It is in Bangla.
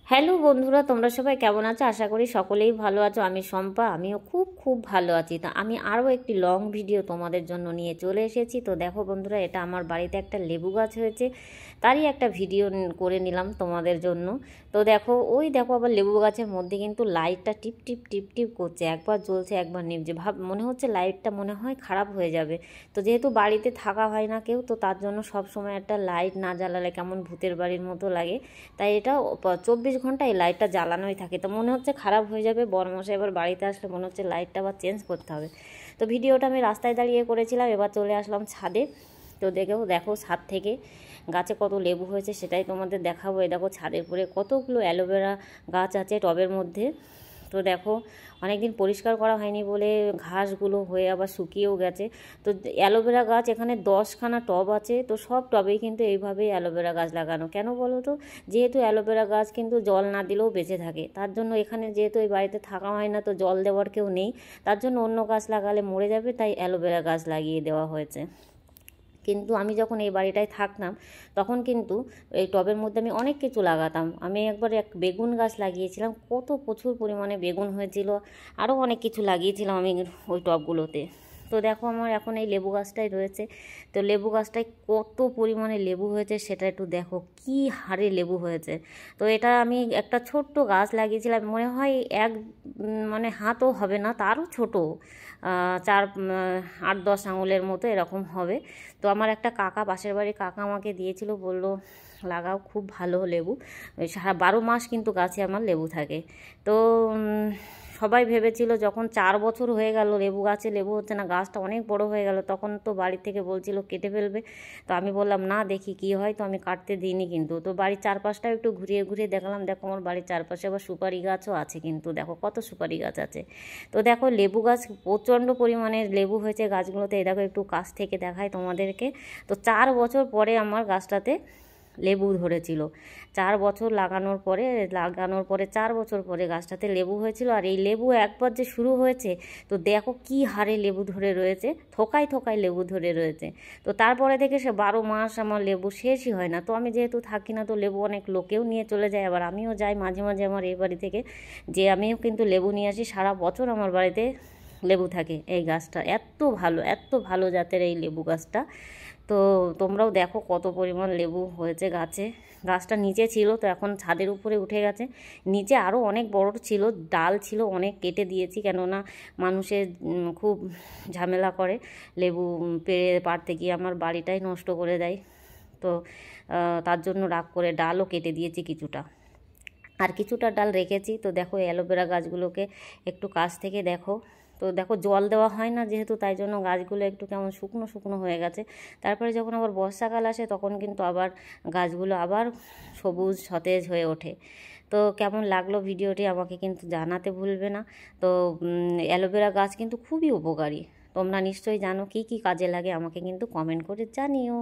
হ্যালো বন্ধুরা, তোমরা সবাই কেমন আছো? আশা করি সকলেই ভালো আছো। আমি শম্পা, আমিও খুব খুব ভালো আছি। তো আমি আরও একটি লং ভিডিও তোমাদের জন্য নিয়ে চলে এসেছি। তো দেখো বন্ধুরা, এটা আমার বাড়িতে একটা লেবু গাছ হয়েছে, তারই একটা ভিডিও করে নিলাম তোমাদের জন্য। তো দেখো, দেখো আবার লেবু গাছের মধ্যে কিন্তু লাইটটা টিপ টিপ টিপ টিপ করছে, একবার জ্বলছে একবার নিভছে। মনে হচ্ছে লাইটটা মনে হয় খারাপ হয়ে যাবে। তো যেহেতু বাড়িতে থাকা হয় না কেউ, তো তার জন্য সব সময় একটা লাইট না জ্বালালে কেমন ভূতের বাড়ির মতো লাগে। তাই এটা 24 ঘন্টা এই লাইটটা জ্বালানোই থাকে। তো মনে হচ্ছে খারাপ হয়ে যাবে, বরমশাই এবার বাড়িতে আসলে মনে হচ্ছে লাইটটা আবার চেঞ্জ করতে হবে। তো ভিডিওটা আমি রাস্তায় দাঁড়িয়ে করেছিলাম, এবার চলে আসলাম ছাদে। তো দেখো ছাদ থেকে গাছে কত লেবু হয়েছে সেটাই তোমাদের দেখাবো। দেখো ছাদের উপরে কতগুলো অ্যালোভেরা গাছ আছে টবের মধ্যে। তো দেখো, অনেকদিন পরিষ্কার করা হয়নি বলে ঘাসগুলো হয়ে আবার শুকিয়েও গেছে। তো অ্যালোভেরা গাছ এখানে 10খানা টব আছে। তো সব টবেই কিন্তু এইভাবেই অ্যালোভেরা গাছ লাগানো। কেন বলো তো? যেহেতু অ্যালোভেরা গাছ কিন্তু জল না দিলেও বেঁচে থাকে, তার জন্য এখানে যেহেতু এই বাড়িতে থাকা হয় না, তো জল দেওয়ার কেউ নেই, তার জন্য অন্য গাছ লাগালে মরে যাবে, তাই অ্যালোভেরা গাছ লাগিয়ে দেওয়া হয়েছে। কিন্তু আমি যখন এই বাড়িটায় থাকতাম, তখন কিন্তু এই টবের মধ্যে আমি অনেক কিছু লাগাতাম। আমি একবার এক বেগুন গাছ লাগিয়েছিলাম, প্রচুর পরিমাণে বেগুন হয়েছিল। আরও অনেক কিছু লাগিয়েছিলাম আমি ওই টবগুলোতে। তো দেখো, আমার এখন এই লেবু গাছটাই রয়েছে। তো লেবু গাছটায় কত পরিমাণে লেবু হয়েছে সেটা একটু দেখো, কি হারে লেবু হয়েছে। তো এটা আমি একটা ছোট্ট গাছ লাগিয়েছিলাম, মনে হয় মানে হাতও হবে না, তারও ছোট, 8-10 আঙুলের মতো এরকম হবে। তো আমার একটা কাকা, পাশের বাড়ির কাকা আমাকে দিয়েছিল, বলল লাগাও, খুব ভালো লেবু, সারা 12 মাস কিন্তু গাছে আমার লেবু থাকে। তো সবাই ভেবেছিল, যখন 4 বছর হয়ে গেল লেবু গাছে লেবু হচ্ছে না, গাছটা অনেক বড় হয়ে গেল, তখন তো বাড়ি থেকে বলছিল কেটে ফেলবে। তো আমি বললাম না, দেখি কি হয়। তো আমি কাটতে দিইনি কিন্তু। তো বাড়ির চারপাশটাও একটু ঘুরিয়ে ঘুরিয়ে দেখলাম। দেখো, আমার বাড়ির চারপাশে আবার সুপারি গাছও আছে, কিন্তু দেখো কত সুপারি গাছ আছে। তো দেখো, লেবু গাছ প্রচণ্ড পরিমাণে লেবু হয়েছে গাছগুলোতে। এই দেখো, একটু কাছ থেকে দেখায় তোমাদেরকে। তো 4 বছর পরে আমার গাছটাতে লেবু ধরেছিল। 4 বছর লাগানোর পরে 4 বছর পরে গাছটাতে লেবু হয়েছিল। আর এই লেবু একবার যে শুরু হয়েছে, তো দেখো কি হারে লেবু ধরে রয়েছে, থোকায় থোকায় লেবু ধরে রয়েছে। তো তারপরে থেকে সে 12 মাস আমার লেবু শেষই হয় না। তো আমি যেহেতু থাকি না, তো লেবু অনেক লোকেও নিয়ে চলে যায়, আবার আমিও যাই মাঝে মাঝে আমার এই বাড়ি থেকে, যে আমিও কিন্তু লেবু নিয়ে আসি। সারা বছর আমার বাড়িতে লেবু থাকে। এই গাছটা এত ভালো জাতের এই লেবু গাছটা। তো তোমরাও দেখো কত পরিমাণ লেবু হয়েছে গাছে। গাছটা নিচে ছিল, তো এখন ছাদের উপরে উঠে গেছে। নিচে আরও অনেক বড় ছিল, ডাল ছিল অনেক, কেটে দিয়েছি, কেননা মানুষের খুব ঝামেলা করে, লেবু পাড়তে গিয়ে আমার বাড়িটাই নষ্ট করে দেয়। তো তার জন্য রাগ করে ডালও কেটে দিয়েছি কিছুটা, আর কিছুটা ডাল রেখেছি। তো দেখো, অ্যালোভেরা গাছগুলোকে একটু কাছ থেকে দেখো। তো দেখো, জল দেওয়া হয় না যেহেতু, তাই জন্য গাছগুলো একটু কেমন শুকনো শুকনো হয়ে গেছে। তারপরে যখন আবার বর্ষাকাল আসে, তখন কিন্তু আবার গাছগুলো আবার সবুজ সতেজ হয়ে ওঠে। তো কেমন লাগলো ভিডিওটি আমাকে কিন্তু জানাতে ভুলবে না। তো অ্যালোভেরা গাছ কিন্তু খুবই উপকারী। তোমরা নিশ্চয়ই জানো, কি কি কাজে লাগে আমাকে কিন্তু কমেন্ট করে জানিও।